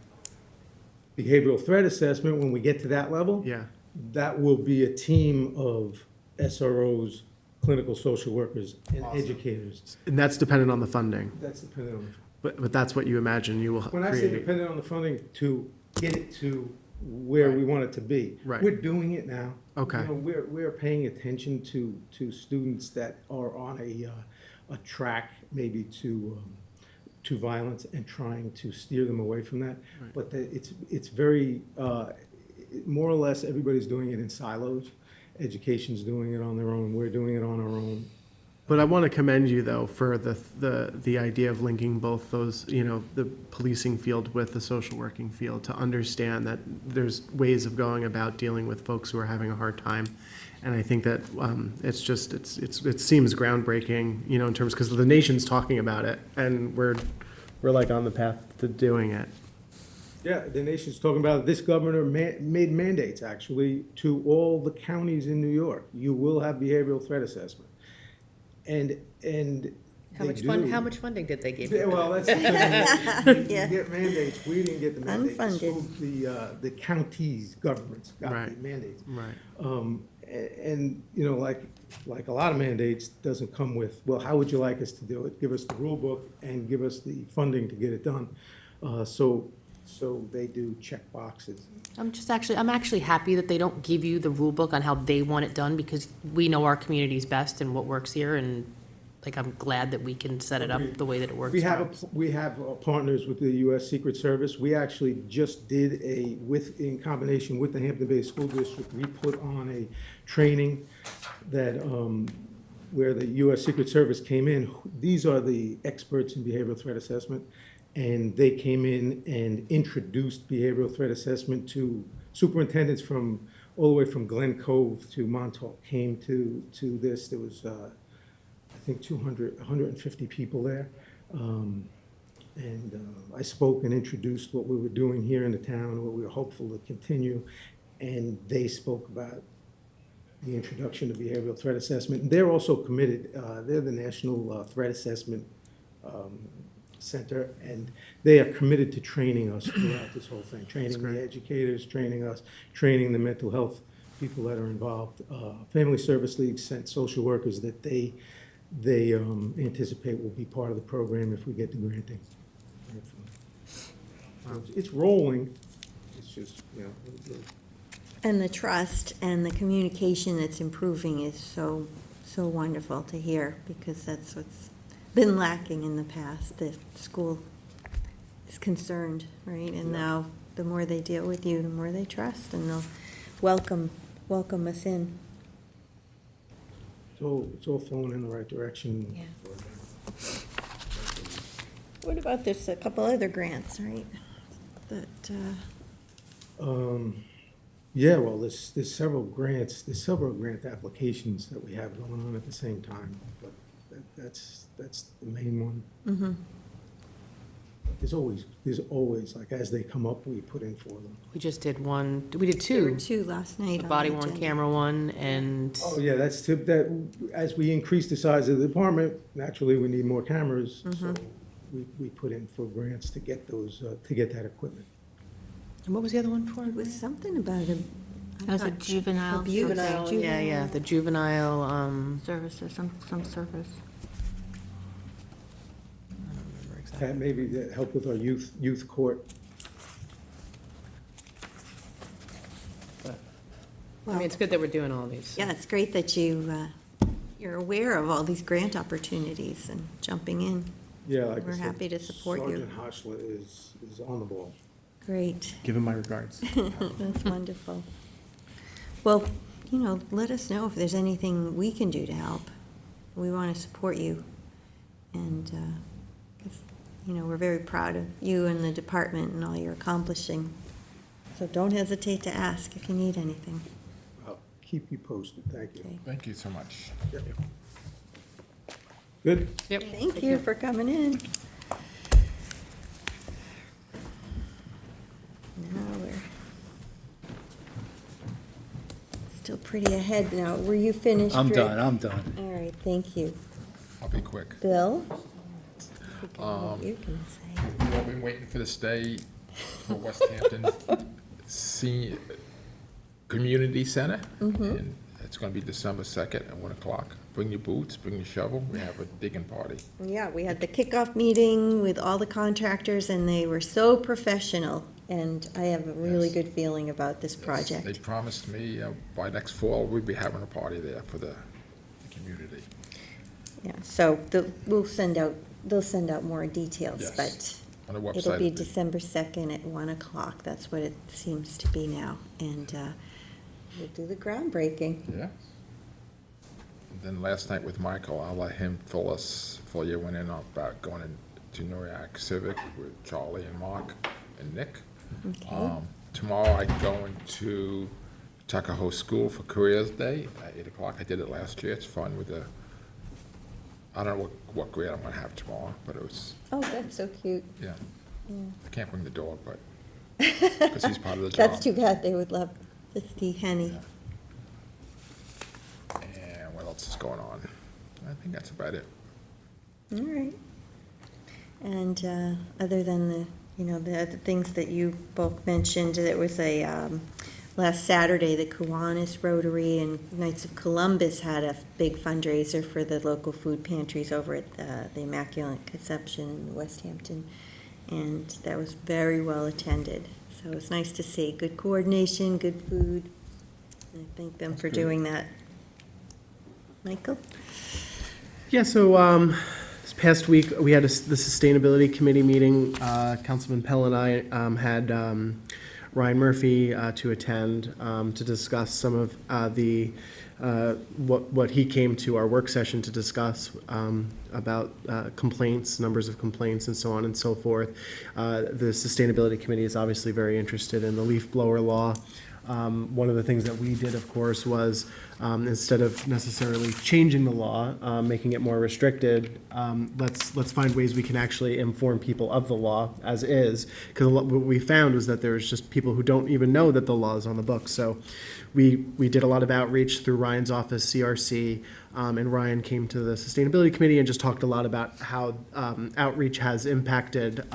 S9: Behavioral threat assessment, when we get to that level,
S1: yeah,
S9: that will be a team of SROs, clinical social workers, and educators.
S1: and that's dependent on the funding,
S9: That's dependent on,
S1: but that's what you imagine you will
S9: when I say
S1: create.
S9: dependent on the funding, to get it to where we want it to be.
S1: Right.
S9: We're doing it now.
S1: Okay.
S9: You know, we're paying attention to students that are on a track maybe to violence, and trying to steer them away from that.
S1: Right.
S9: But it's very, more or less, everybody's doing it in silos. Education's doing it on their own, we're doing it on our own.
S1: But I want to commend you, though, for the idea of linking both those, the policing field with the social working field, to understand that there's ways of going about dealing with folks who are having a hard time. And I think that it seems groundbreaking, in terms, because the nation's talking about it, and we're like on the path to doing it.
S9: Yeah, the nation's talking about it. This governor made mandates, actually, to all the counties in New York. You will have behavioral threat assessment. And
S4: How
S9: they
S4: much
S9: do.
S4: how much funding did they give
S9: Yeah,
S4: you?
S9: well, that's the thing.
S2: Yeah.
S9: You get mandates, we didn't get the mandates. The
S2: Unfunded.
S9: school- The counties, governments got the
S1: Right.
S9: mandates.
S1: Right.
S9: And, like a lot of mandates, doesn't come with, well, how would you like us to do it? Give us the rule book and give us the funding to get it done. So they do check boxes.
S4: I'm actually happy that they don't give you the rule book on how they want it done, because we know our communities best and what works here, and I'm glad that we can set it up the way that it works.
S9: We
S4: for
S9: have,
S4: us.
S9: we have partners with the U.S. Secret Service. We actually just did in combination with the Hampton Bay School District, we put on a training that, where the U.S. Secret Service came in. These are the experts in behavioral threat assessment, and they came in and introduced behavioral threat assessment to superintendents from, all the way from Glen Cove to Montauk came to this. There was, I think 150 people there. I spoke and introduced what we were doing here in the town, what we were hopeful to continue, and they spoke about the introduction of behavioral threat assessment. They're also committed, they're the National Threat Assessment Center, and they are committed to training us throughout this whole thing, training the educators, training us, training the mental health people that are involved. Family Service League sent social workers that they anticipate will be part of the program if we get the granting. So it's rolling, it's just,
S2: And the trust and the communication that's improving is so so wonderful to hear, because that's what's been lacking in the past. The school is concerned, right? And now, the more they deal with you, the more they trust, and they'll welcome us in.
S9: So it's all flowing in the right direction.
S2: Yeah. What about this, a couple other grants, right? That,
S9: Yeah, well, there's several grant applications that we have going on at the same time, but that's the main one.
S2: mm-hmm.
S9: There's always, like, as they come up, we put in for them.
S4: We just did one, we did
S2: There were
S4: two,
S2: two last night
S4: the
S2: on
S4: body
S2: the
S4: worn
S2: agenda.
S4: camera one, and,
S9: Oh, yeah, as we increase the size of the department, naturally, we need more cameras, so we put in for grants to get those, to get that equipment.
S4: and what was the other one for?
S2: It was something about a.
S10: That was a juvenile.
S2: Juvenile,
S4: Yeah, the juvenile,
S10: Services, some service.
S4: I don't remember exactly.
S9: That maybe that help with our youth court.
S4: I mean, it's good that we're doing all these.
S2: Yeah, it's great that you're aware of all these grant opportunities and jumping in.
S9: Yeah, like I
S2: We're
S9: said,
S2: happy to support you.
S9: Sergeant Hochler is on the ball.
S2: Great.
S1: Give him my regards.
S2: That's wonderful. Well, let us know if there's anything we can do to help. We want to support you. And, 'cause, we're very proud of you and the department and all you're accomplishing. So don't hesitate to ask if you need anything.
S9: I'll keep you posted, thank you.
S2: Okay.
S5: Thank you so much.
S9: Good?
S4: Yep.
S2: Thank you for coming in. Now we're still pretty ahead now. Were you finished?
S8: I'm
S2: Rick?
S8: done, I'm done.
S2: All right, thank you.
S5: I'll be quick.
S2: Bill? Forget what you can say.
S5: We've all been waiting for this day for West Hampton Senior Community Center. And it's gonna be December 2nd at 1 o'clock. Bring your boots, bring your shovel. We have a digging party.
S2: Yeah, we had the kickoff meeting with all the contractors, and they were so professional, and I have a really
S5: Yes.
S2: good feeling about this
S5: They
S2: project.
S5: promised me by next fall, we'll be having a party there for the community.
S2: Yeah, so they'll send out more details,
S5: Yes.
S2: but
S5: On the website.
S2: it'll be
S5: it'll be-
S2: December 2nd at 1 o'clock. That's what it seems to be now, and we'll do the groundbreaking.
S5: Yeah. And then last night with Michael, I'll let him fill you in about going into Noriak Civic with Charlie and Mark and Nick.
S2: Okay.
S5: Tomorrow I go into Tuckahoe School for Careers Day at 8 o'clock. I did it last year. It's fun with I don't know what grade I'm gonna have tomorrow, but it was,
S2: Oh, that's so cute.
S5: yeah. I can't bring the dog, but, because he's part of the job.
S2: That's too bad. They would love to see Henny.
S5: And what else is going on? I think that's about it.
S2: All right. And other than the other things that you both mentioned, there was last Saturday, the Kiwanis Rotary and Knights of Columbus had a big fundraiser for the local food pantries over at the Immaculate Conception in West Hampton. And that was very well attended. So it was nice to see. Good coordination, good food. I thank them for doing that. Michael?
S1: Yeah, so this past week, we had the Sustainability Committee meeting. Councilman Pell and I had Ryan Murphy to attend to discuss some of what he came to our work session to discuss about complaints, numbers of complaints, and so on and so forth. The Sustainability Committee is obviously very interested in the leaf blower law. One of the things that we did, of course, was instead of necessarily changing the law, making it more restricted, let's find ways we can actually inform people of the law as is. Because what we found was that there's just people who don't even know that the law is on the books. So we did a lot of outreach through Ryan's office, CRC, and Ryan came to the Sustainability Committee and just talked a lot about how outreach has impacted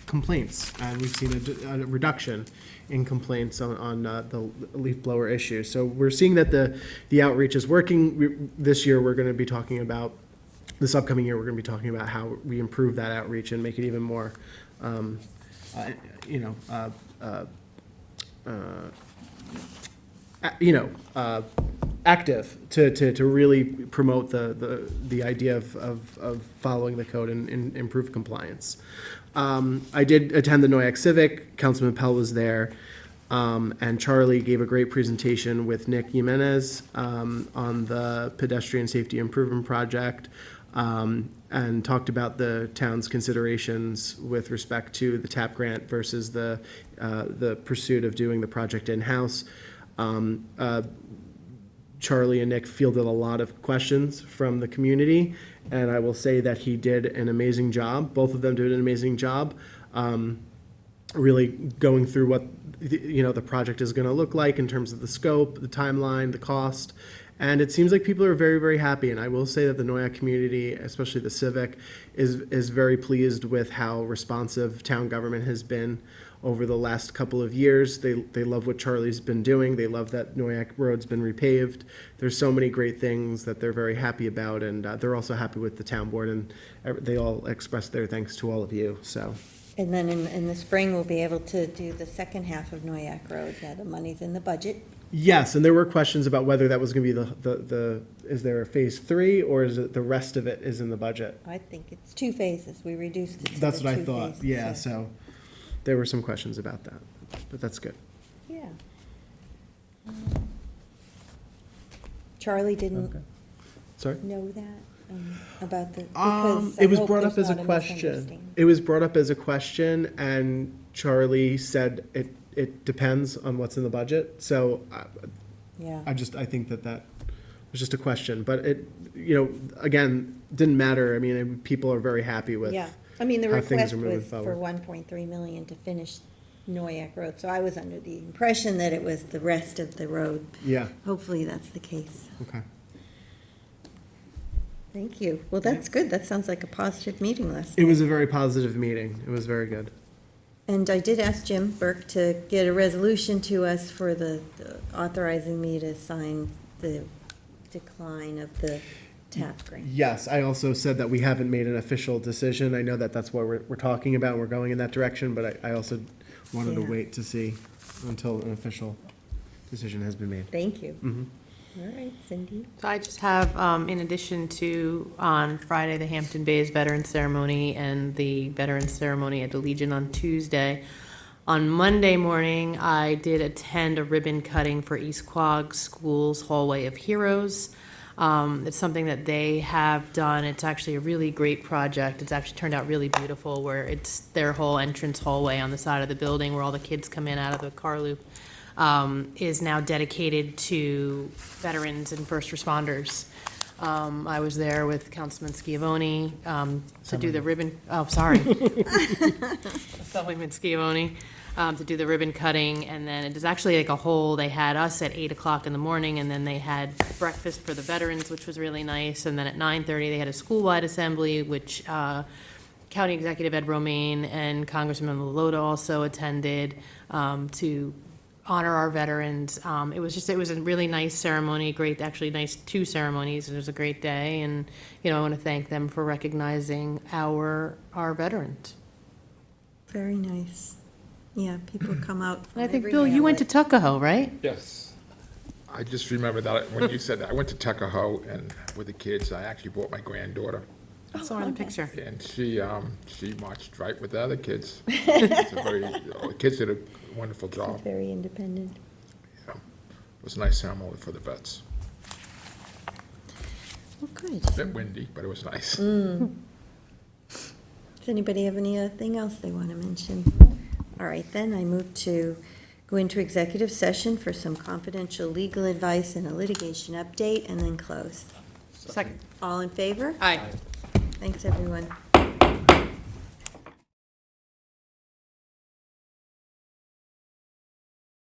S1: complaints. And we've seen a reduction in complaints on the leaf blower issue. So we're seeing that the outreach is working. This year, we're going to be talking about, this upcoming year, we're going to be talking about how we improve that outreach and make it even more, active to really promote the idea of following the code and improve compliance. I did attend the Noyak Civic. Councilman Pell was there. And Charlie gave a great presentation with Nick Jimenez on the pedestrian safety improvement project, and talked about the town's considerations with respect to the TAP grant versus the pursuit of doing the project in-house. Charlie and Nick fielded a lot of questions from the community, and I will say that he did an amazing job. Both of them did an amazing job, really going through what the project is going to look like in terms of the scope, the timeline, the cost. And it seems like people are very, very happy. And I will say that the Noyak community, especially the Civic, is very pleased with how responsive town government has been over the last couple of years. They love what Charlie's been doing. They love that Noyak Road's been repaved. There's so many great things that they're very happy about. And they're also happy with the town board. And they all expressed their thanks to all of you. So.
S2: And then in the spring, we'll be able to do the second half of Noyak Road. Yeah, the money's in the budget.
S1: Yes, and there were questions about whether that was going to be is there a phase 3 or is it the rest of it is in the budget?
S2: I think it's 2 phases. We reduced it to the 2
S1: That's
S2: phases.
S1: what I thought, yeah, so there were some questions about that, but that's good.
S2: Yeah. Charlie didn't
S1: Sorry?
S2: know that, about the,
S1: It
S2: because I
S1: was
S2: hope
S1: brought up
S2: there's
S1: as a
S2: not
S1: question.
S2: misunderstanding.
S1: It was brought up as a question, and Charlie said it depends on what's in the budget, so
S2: Yeah,
S1: I think that was just a question, but it, again, didn't matter. I mean, people are very happy with.
S2: yeah. I mean, the
S1: how things
S2: request
S1: are moving
S2: was for
S1: forward.
S2: 1.3 million to finish Noyak Road, so I was under the impression that it was the rest of the road.
S1: Yeah,
S2: Hopefully, that's the case.
S1: okay.
S2: Thank you. Well, that's good. That sounds like a positive meeting last
S1: It
S2: night.
S1: was a very positive meeting. It was very good.
S2: And I did ask Jim Burke to get a resolution to us for the authorizing me to sign the decline of the TAP grant.
S1: Yes, I also said that we haven't made an official decision. I know that that's what we're talking about. We're going in that direction, but I also wanted to
S2: Yeah.
S1: wait to see until an official decision has been made.
S2: Thank you.
S1: Mhm.
S2: All right, Cindy.
S4: So I just have, in addition to on Friday, the Hampton Bays Veterans Ceremony and the Veterans Ceremony at the Legion on Tuesday, on Monday morning, I did attend a ribbon cutting for East Quogue School's Hallway of Heroes. It's something that they have done. It's actually a really great project. It's actually turned out really beautiful, where it's their whole entrance hallway on the side of the building where all the kids come in out of the car loop. Is now dedicated to veterans and first responders. I was there with Councilman Schiavone to do the ribbon, Assemblyman Schiavone, to do the ribbon cutting, and then it was actually like a whole, they had us at 8 o'clock in the morning, and then they had breakfast for the veterans, which was really nice, and then at 9:30, they had a school-wide assembly, which County Executive Ed Romaine and Congressman Lalotta also attended to honor our veterans. It was a really nice ceremony, actually nice 2 ceremonies, and it was a great day, and, I want to thank them for recognizing our veterans.
S2: Very nice. Yeah, people come out.
S4: And I think,
S2: every
S4: Bill, you went to
S2: hamlet.
S4: Tuckahoe, right?
S5: Yes. I just remember that when you said that, I went to Tuckahoe and with the kids, I actually brought my granddaughter.
S4: I saw her in the picture.
S5: And she marched right with the other kids. The kids did a wonderful job.
S2: Very independent.
S5: It was a nice ceremony for the vets.
S2: Well, good.
S5: A bit windy, but it was nice.
S2: Does anybody have anything else they want to mention? All right, then I move to go into executive session for some confidential legal advice and a litigation update, and then close.
S4: Second.
S2: All in favor?
S4: Aye.
S2: Thanks, everyone.